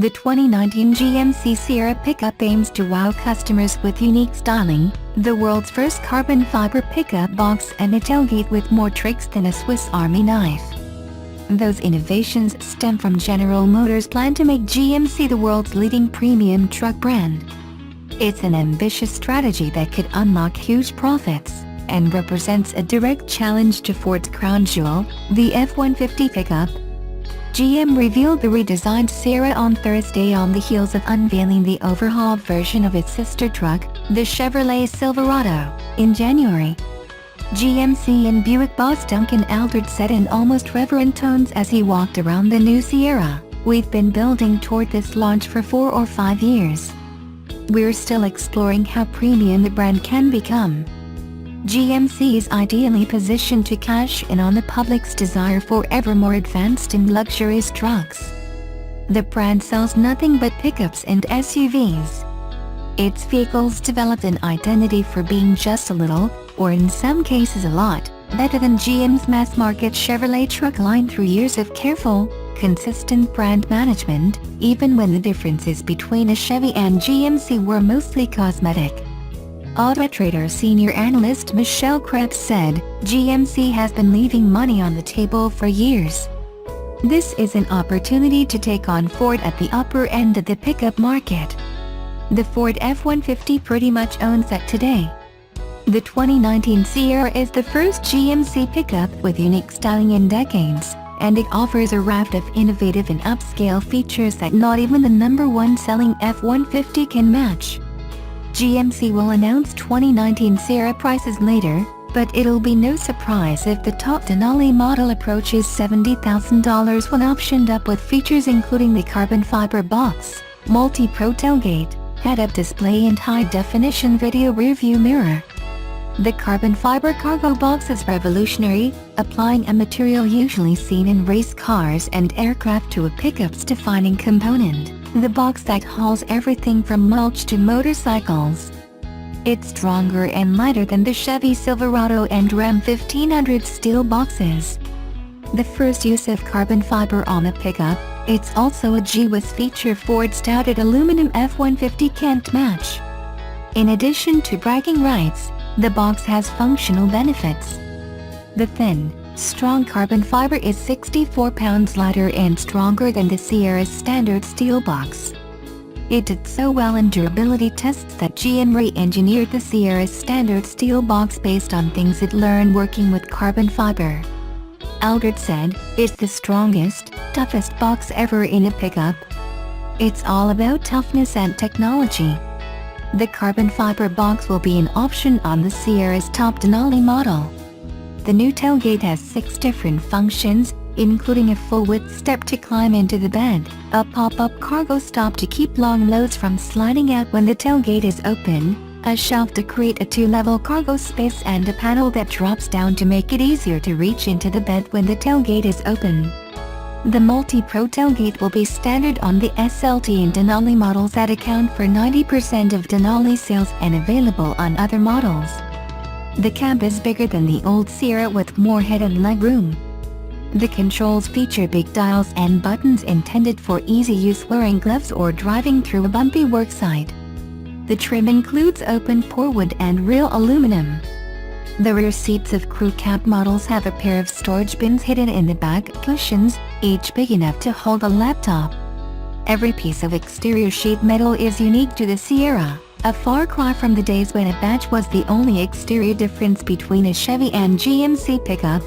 The 2019 GMC Sierra pickup aims to wow customers with unique styling, the world's first carbon fiber pickup box and a tailgate with more tricks than a Swiss Army knife. Those innovations stem from General Motors' plan to make GMC the world's leading premium truck brand. It's an ambitious strategy that could unlock huge profits, and represents a direct challenge to Ford's crown jewel, the F-150 pickup. GM revealed the redesigned Sierra on Thursday on the heels of unveiling the overhauled version of its sister truck, the Chevrolet Silverado, in January. GMC and Buick boss Duncan Aldred said in almost reverent tones as he walked around the new Sierra, "We've been building toward this launch for 4 or 5 years. We're still exploring how premium the brand can become." GMC is ideally positioned to cash in on the public's desire for ever more advanced and luxurious trucks. The brand sells nothing but pickups and SUVs. Its vehicles developed an identity for being just a little, or in some cases a lot, better than GM's mass-market Chevrolet truck line through years of careful, consistent brand management, even when the differences between a Chevy and GMC were mostly cosmetic. AutoTrader senior analyst Michelle Krebs said, "GMC has been leaving money on the table for years. This is an opportunity to take on Ford at the upper end of the pickup market." The Ford F-150 pretty much owns that today. The 2019 Sierra is the first GMC pickup with unique styling in decades, and it offers a raft of innovative and upscale features that not even the #1 selling F-150 can match. GMC will announce 2019 Sierra prices later, but it'll be no surprise if the top Denali model approaches $70,000 when optioned up with features including the carbon fiber box, multi-pro tailgate, head-up display and high-definition video rearview mirror. The carbon fiber cargo box is revolutionary, applying a material usually seen in race cars and aircraft to a pickup's defining component, the box that hauls everything from mulch to motorcycles. It's stronger and lighter than the Chevy Silverado and Ram 1500 steel boxes. The first use of carbon fiber on a pickup, it's also a gee-whiz feature Ford's touted aluminum F-150 can't match. In addition to bragging rights, the box has functional benefits. The thin, strong carbon fiber is 64 pounds lighter and stronger than the Sierra's standard steel box. It did so well in durability tests that GM re-engineered the Sierra's standard steel box based on things it learned working with carbon fiber. Aldred said, "It's the strongest, toughest box ever in a pickup. It's all about toughness and technology." The carbon fiber box will be an option on the Sierra's top Denali model. The new tailgate has 6 different functions, including a full-width step to climb into the bed, a pop-up cargo stop to keep long loads from sliding out when the tailgate is open, a shelf to create a 2-level cargo space and a panel that drops down to make it easier to reach into the bed when the tailgate is open. The multi-pro tailgate will be standard on the SLT and Denali models that account for 90% of Denali sales and available on other models. The cab is bigger than the old Sierra with more head and leg room. The controls feature big dials and buttons intended for easy use wearing gloves or driving through a bumpy worksite. The trim includes open pore wood and real aluminum. The rear seats of crew cab models have a pair of storage bins hidden in the back cushions, each big enough to hold a laptop. Every piece of exterior sheet metal is unique to the Sierra, a far cry from the days when a badge was the only exterior difference between a Chevy and GMC pickup.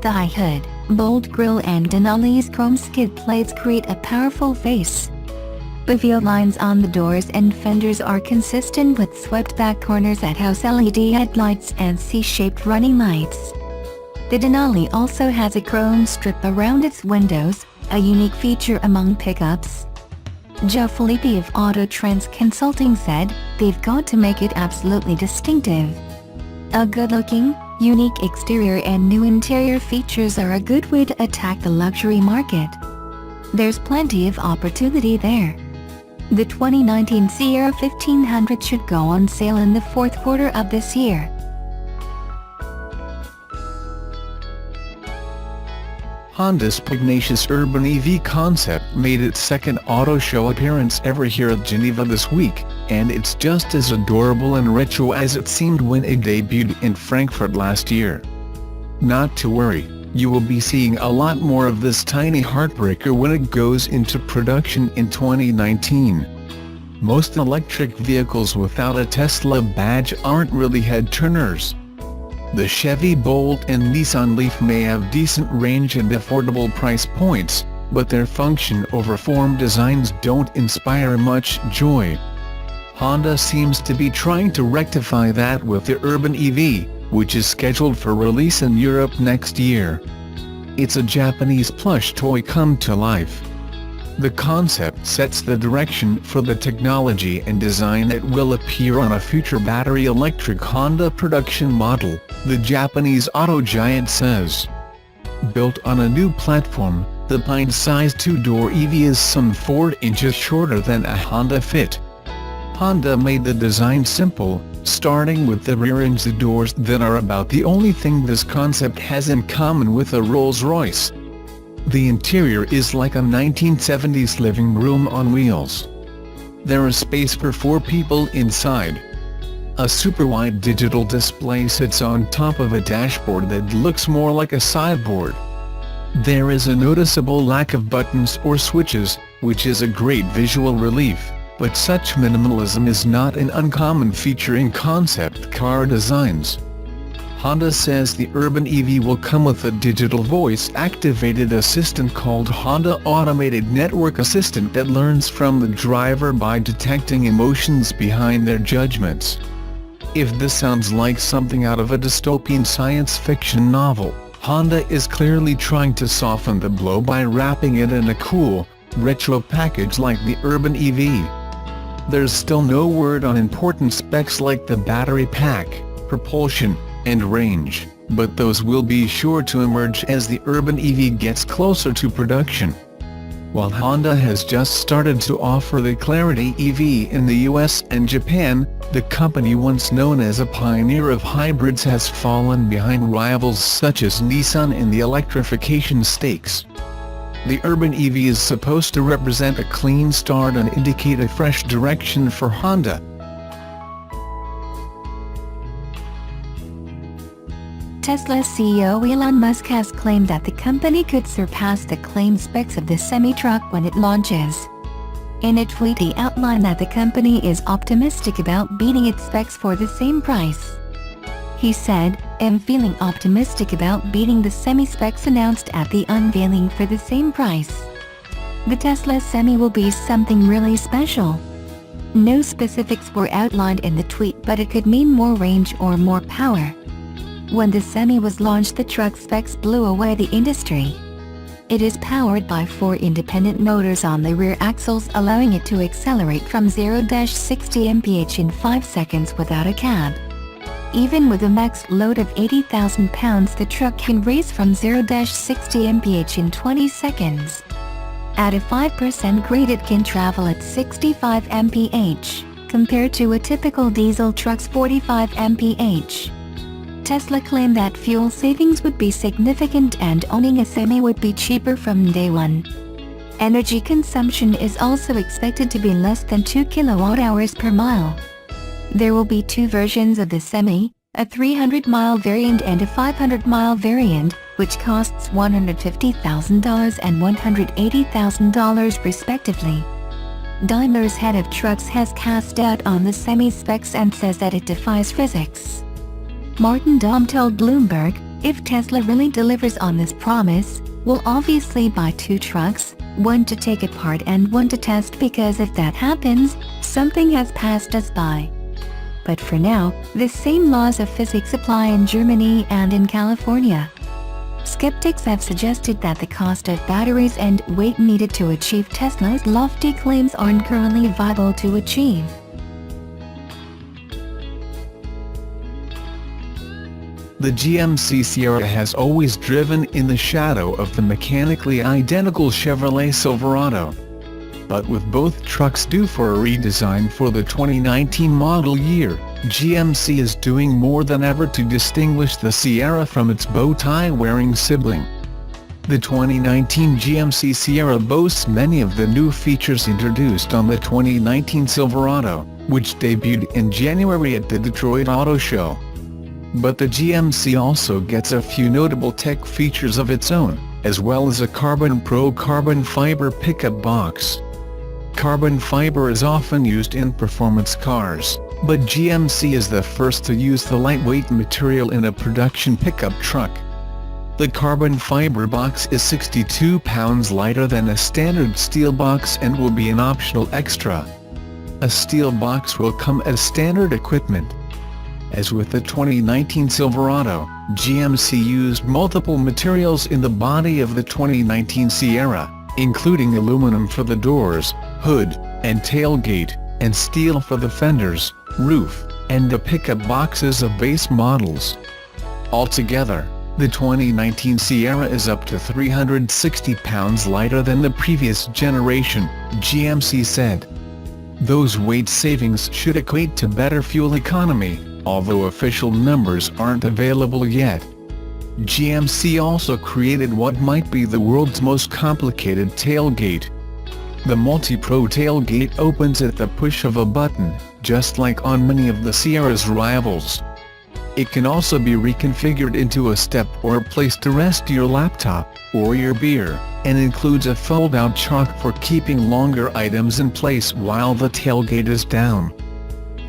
The high hood, bold grille and Denali's chrome skid plates create a powerful face. Bevel lines on the doors and fenders are consistent with swept-back corners that house LED headlights and C-shaped running lights. The Denali also has a chrome strip around its windows, a unique feature among pickups. Joe Filippi of Auto Trends Consulting said, "They've got to make it absolutely distinctive." A good-looking, unique exterior and new interior features are a good way to attack the luxury market. There's plenty of opportunity there. The 2019 Sierra 1500 should go on sale in the 4th quarter of this year. Honda's pugnacious urban EV concept made its second auto show appearance ever here at Geneva this week, and it's just as adorable and retro as it seemed when it debuted in Frankfurt last year. Not to worry, you will be seeing a lot more of this tiny heartbreaker when it goes into production in 2019. Most electric vehicles without a Tesla badge aren't really head-turners. The Chevy Bolt and Nissan Leaf may have decent range and affordable price points, but their function over form designs don't inspire much joy. Honda seems to be trying to rectify that with the Urban EV, which is scheduled for release in Europe next year. It's a Japanese plush toy come to life. The concept sets the direction for the technology and design that will appear on a future battery-electric Honda production model, the Japanese auto giant says. Built on a new platform, the pint-sized two-door EV is some 4 inches shorter than a Honda Fit. Honda made the design simple, starting with the rear engine doors that are about the only thing this concept has in common with a Rolls-Royce. The interior is like a 1970s living room on wheels. There is space for 4 people inside. A super-wide digital display sits on top of a dashboard that looks more like a sideboard. There is a noticeable lack of buttons or switches, which is a great visual relief, but such minimalism is not an uncommon feature in concept car designs. Honda says the Urban EV will come with a digital voice-activated assistant called Honda Automated Network Assistant that learns from the driver by detecting emotions behind their judgments. If this sounds like something out of a dystopian science fiction novel, Honda is clearly trying to soften the blow by wrapping it in a cool, retro package like the Urban EV. There's still no word on important specs like the battery pack, propulsion, and range, but those will be sure to emerge as the Urban EV gets closer to production. While Honda has just started to offer the Clarity EV in the US and Japan, the company once known as a pioneer of hybrids has fallen behind rivals such as Nissan in the electrification stakes. The Urban EV is supposed to represent a clean start and indicate a fresh direction for Honda. Tesla CEO Elon Musk has claimed that the company could surpass the claimed specs of the semi-truck when it launches. In a tweet he outlined that the company is optimistic about beating its specs for the same price. He said, "I'm feeling optimistic about beating the semi-specs announced at the unveiling for the same price. The Tesla Semi will be something really special." No specifics were outlined in the tweet, but it could mean more range or more power. When the Semi was launched, the truck specs blew away the industry. It is powered by 4 independent motors on the rear axles, allowing it to accelerate from 0-60 mph in 5 seconds without a cab. Even with a max load of 80,000 pounds, the truck can race from 0-60 mph in 20 seconds. At a 5% grade it can travel at 65 mph, compared to a typical diesel truck's 45 mph. Tesla claimed that fuel savings would be significant and owning a Semi would be cheaper from day one. Energy consumption is also expected to be less than 2 kWh per mile. There will be 2 versions of the Semi, a 300-mile variant and a 500-mile variant, which costs $150,000 and $180,000 respectively. Daimler's head of trucks has cast doubt on the Semi specs and says that it defies physics. Martin Daum told Bloomberg, "If Tesla really delivers on this promise, we'll obviously buy 2 trucks, one to take apart and one to test, because if that happens, something has passed us by." But for now, the same laws of physics apply in Germany and in California. Skeptics have suggested that the cost of batteries and weight needed to achieve Tesla's lofty claims aren't currently viable to achieve. The GMC Sierra has always driven in the shadow of the mechanically identical Chevrolet Silverado. But with both trucks due for a redesign for the 2019 model year, GMC is doing more than ever to distinguish the Sierra from its bow-tie-wearing sibling. The 2019 GMC Sierra boasts many of the new features introduced on the 2019 Silverado, which debuted in January at the Detroit Auto Show. But the GMC also gets a few notable tech features of its own, as well as a Carbon Pro carbon fiber pickup box. Carbon fiber is often used in performance cars, but GMC is the first to use the lightweight material in a production pickup truck. The carbon fiber box is 62 pounds lighter than a standard steel box and will be an optional extra. A steel box will come as standard equipment. As with the 2019 Silverado, GMC used multiple materials in the body of the 2019 Sierra, including aluminum for the doors, hood, and tailgate, and steel for the fenders, roof, and the pickup boxes of base models. Altogether, the 2019 Sierra is up to 360 pounds lighter than the previous generation, GMC said. Those weight savings should equate to better fuel economy, although official numbers aren't available yet. GMC also created what might be the world's most complicated tailgate. The Multi-Pro tailgate opens at the push of a button, just like on many of the Sierra's rivals. It can also be reconfigured into a step or a place to rest your laptop, or your beer, and includes a fold-out chalk for keeping longer items in place while the tailgate is down.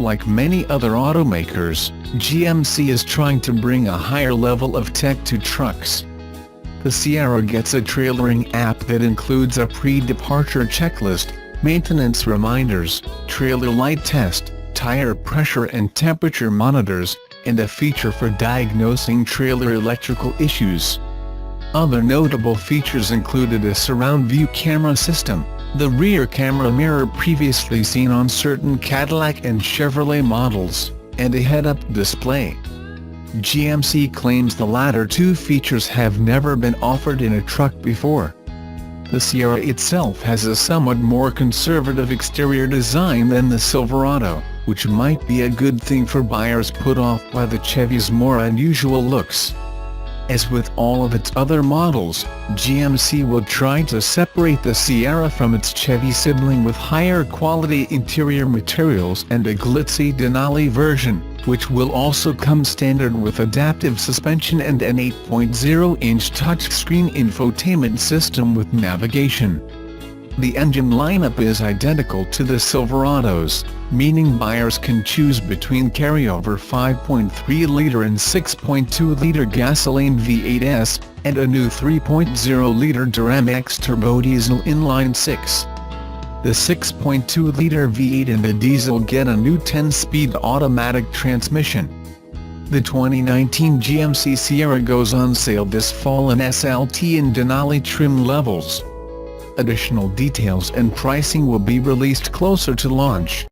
Like many other automakers, GMC is trying to bring a higher level of tech to trucks. The Sierra gets a trailering app that includes a pre-departure checklist, maintenance reminders, trailer light test, tire pressure and temperature monitors, and a feature for diagnosing trailer electrical issues. Other notable features included a surround view camera system, the rear camera mirror previously seen on certain Cadillac and Chevrolet models, and a head-up display. GMC claims the latter two features have never been offered in a truck before. The Sierra itself has a somewhat more conservative exterior design than the Silverado, which might be a good thing for buyers put off by the Chevy's more unusual looks. As with all of its other models, GMC will try to separate the Sierra from its Chevy sibling with higher quality interior materials and a glitzy Denali version, which will also come standard with adaptive suspension and an 8.0-inch touchscreen infotainment system with navigation. The engine lineup is identical to the Silverado's, meaning buyers can choose between carryover 5.3-liter and 6.2-liter gasoline V8s, and a new 3.0-liter Duramax turbo diesel inline-six. The 6.2-liter V8 and the diesel get a new 10-speed automatic transmission. The 2019 GMC Sierra goes on sale this fall in SLT and Denali trim levels. Additional details and pricing will be released closer to launch.